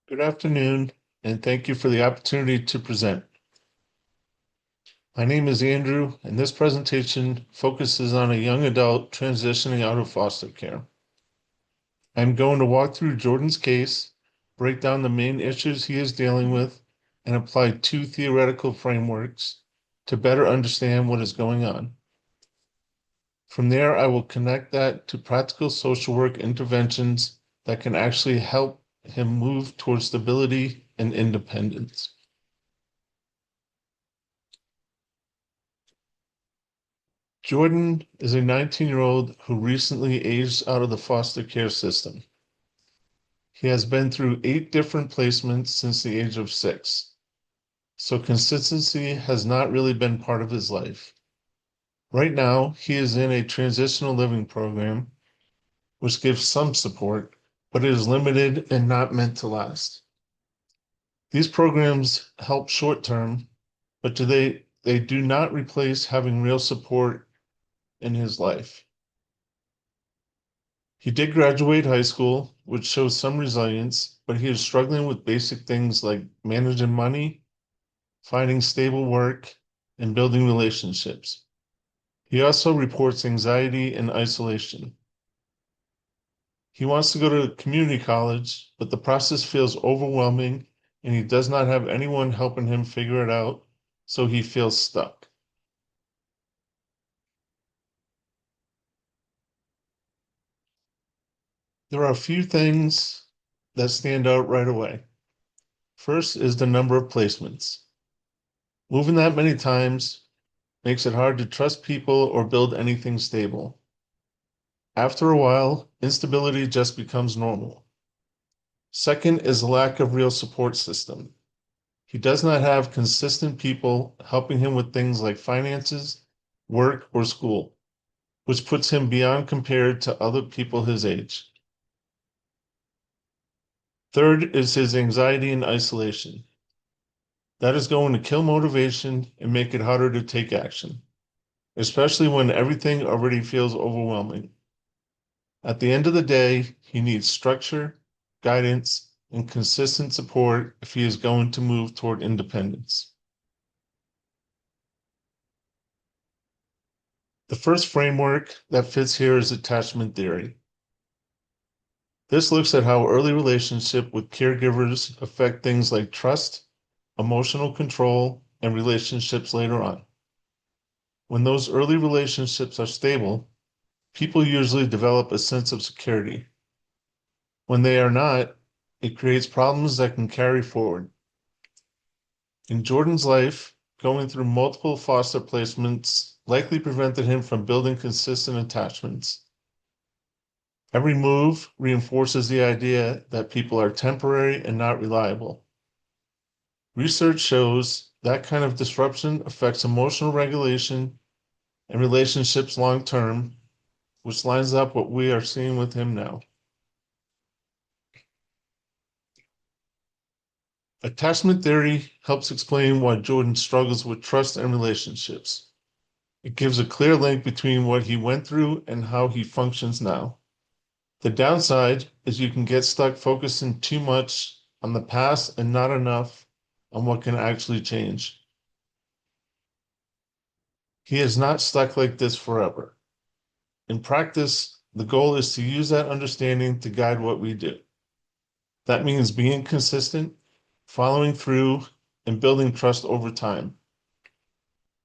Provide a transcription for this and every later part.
Good afternoon, and thank you for the opportunity to present. My name is Andrew, and this presentation focuses on a young adult transitioning out of foster care. I'm going to walk through Jordan's case, break down the main issues he is dealing with, and apply two theoretical frameworks to better understand what is going on. From there, I will connect that to practical social work interventions that can actually help him move towards stability and independence. Jordan is a 19-year-old who recently aged out of the foster care system. He has been through 8 different placements since the age of 6, so consistency has not really been part of his life. Right now, he is in a transitional living program, which gives some support, but it is limited and not meant to last. These programs help short term, but they do not replace having real support in his life. He did graduate high school, which shows some resilience, but he is struggling with basic things like managing money, finding stable work, and building relationships. He also reports anxiety and isolation. He wants to go to community college, but the process feels overwhelming and he does not have anyone helping him figure it out, so he feels stuck. There are a few things that stand out right away. First is the number of placements. Moving that many times makes it hard to trust people or build anything stable. After a while, instability just becomes normal. Second is the lack of real support system. He does not have consistent people helping him with things like finances, work, or school, which puts him beyond compared to other people his age. Third is his anxiety and isolation. That is going to kill motivation and make it harder to take action, especially when everything already feels overwhelming. At the end of the day, he needs structure, guidance, and consistent support if he is going to move toward independence. The first framework that fits here is attachment theory. This looks at how early relationships with caregivers affect things like trust, emotional control, and relationships later on. When those early relationships are stable, people usually develop a sense of security. When they are not, it creates problems that can carry forward. In Jordan's life, going through multiple foster placements likely prevented him from building consistent attachments. Every move reinforces the idea that people are temporary and not reliable. Research shows that kind of disruption affects emotional regulation and relationships long term, which lines up what we are seeing with him now. Attachment theory helps explain why Jordan struggles with trust and relationships. It gives a clear link between what he went through and how he functions now. The downside is you can get stuck focusing too much on the past and not enough on what can actually change. He is not stuck like this forever. In practice, the goal is to use that understanding to guide what we do. That means being consistent, following through, and building trust over time.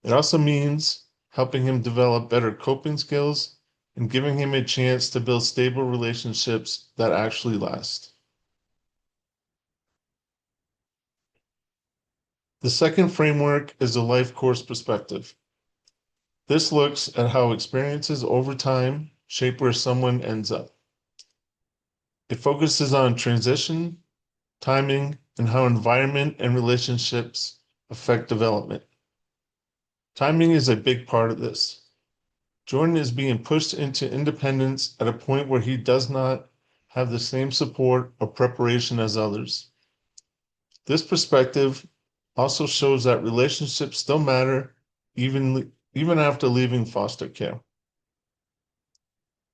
It also means helping him develop better coping skills and giving him a chance to build stable relationships that actually last. The second framework is the life course perspective. This looks at how experiences over time shape where someone ends up. It focuses on transition, timing, and how environment and relationships affect development. Timing is a big part of this. Jordan is being pushed into independence at a point where he does not have the same support or preparation as others. This perspective also shows that relationships still matter even after leaving foster care.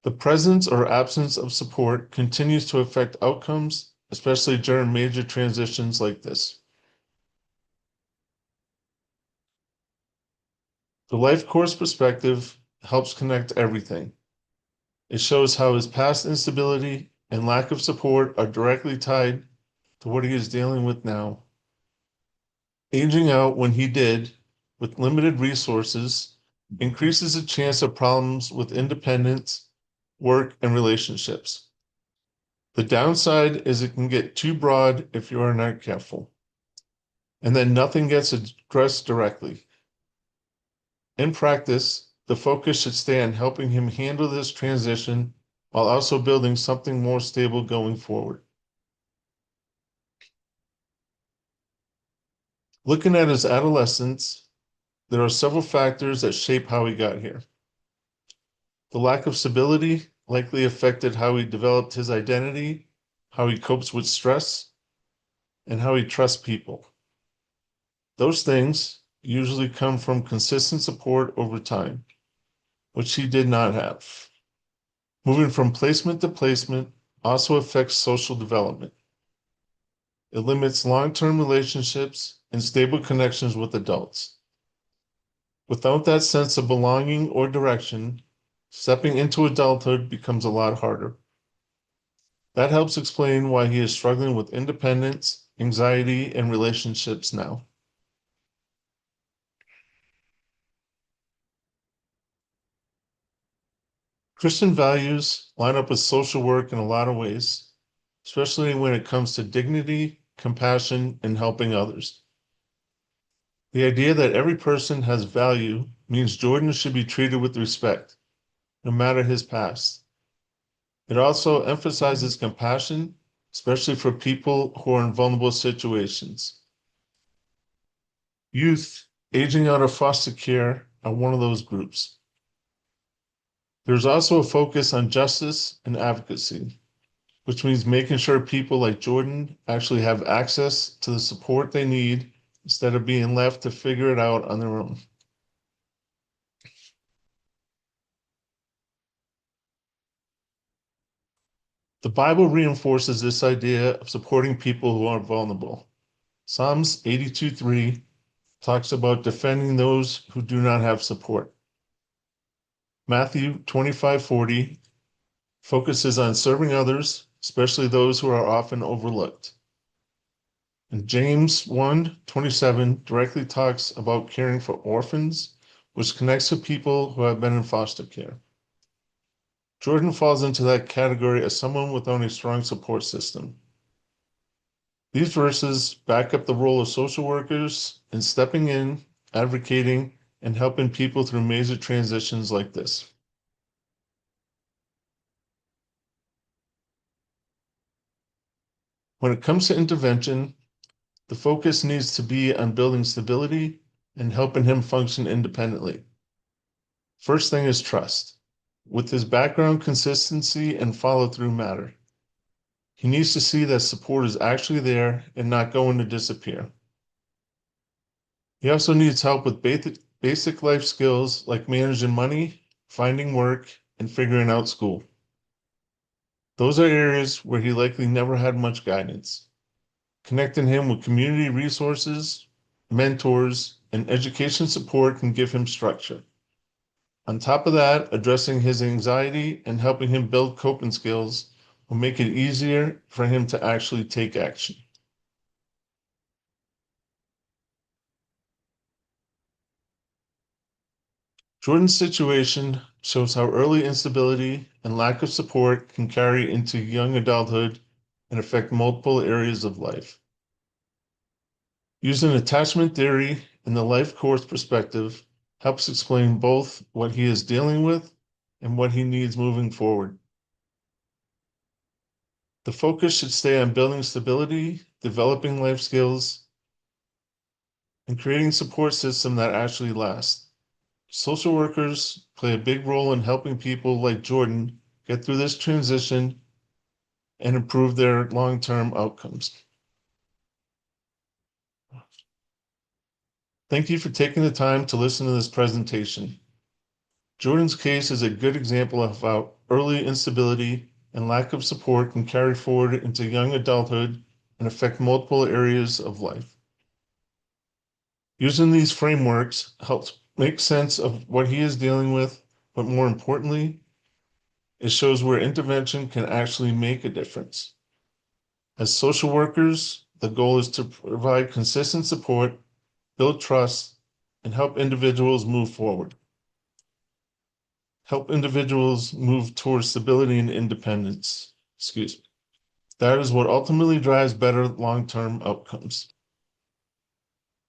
The presence or absence of support continues to affect outcomes especially during major transitions like this. The life course perspective helps connect everything. It shows how his past instability and lack of support are directly tied to what he is dealing with now. Aging out when he did, with limited resources, increases the chance of problems with independence, work, and relationships. The downside is it can get too broad if you are not careful, and then nothing gets addressed directly. In practice, the focus should stay on helping him handle this transition while also building something more stable going forward. Looking at his adolescence, there are several factors that shape how he got here. The lack of stability likely affected how he developed his identity, how he copes with stress, and how he trusts people. Those things usually come from consistent support over time, which he did not have. Moving from placement to placement also affects social development. It limits long-term relationships and stable connections with adults. Without that sense of belonging or direction, stepping into adulthood becomes a lot harder. That helps explain why he is struggling with independence, anxiety, and relationships now. Christian values line up with social work in a lot of ways, especially when it comes to dignity, compassion, and helping others. The idea that every person has value means Jordan should be treated with respect, no matter his past. It also emphasizes compassion, especially for people who are in vulnerable situations. Youth aging out of foster care are one of those groups. There's also a focus on justice and advocacy, which means making sure people like Jordan actually have access to the support they need instead of being left to figure it out on their own. The Bible reinforces this idea of supporting people who are vulnerable. Psalms 82:3 talks about defending those who do not have support. Matthew 25:40 focuses on serving others, especially those who are often overlooked. And James 1:27 directly talks about caring for orphans, which connects to people who have been in foster care. Jordan falls into that category as someone without a strong support system. These verses back up the role of social workers in stepping in, advocating, and helping people through major transitions like this. When it comes to intervention, the focus needs to be on building stability and helping him function independently. First thing is trust. With his background, consistency and follow through matter. He needs to see that support is actually there and not going to disappear. He also needs help with basic life skills like managing money, finding work, and figuring out school. Those are areas where he likely never had much guidance. Connecting him with community resources, mentors, and education support can give him structure. On top of that, addressing his anxiety and helping him build coping skills will make it easier for him to actually take action. Jordan's situation shows how early instability and lack of support can carry into young adulthood and affect multiple areas of life. Using attachment theory and the life course perspective helps explain both what he is dealing with and what he needs moving forward. The focus should stay on building stability, developing life skills, and creating support system that actually lasts. Social workers play a big role in helping people like Jordan get through this transition and improve their long-term outcomes. Thank you for taking the time to listen to this presentation. Jordan's case is a good example of how early instability and lack of support can carry forward into young adulthood and affect multiple areas of life. Using these frameworks helps make sense of what he is dealing with, but more importantly, it shows where intervention can actually make a difference. As social workers, the goal is to provide consistent support, build trust, and help individuals move forward. Help individuals move towards stability and independence. Excuse me. That is what ultimately drives better long-term outcomes.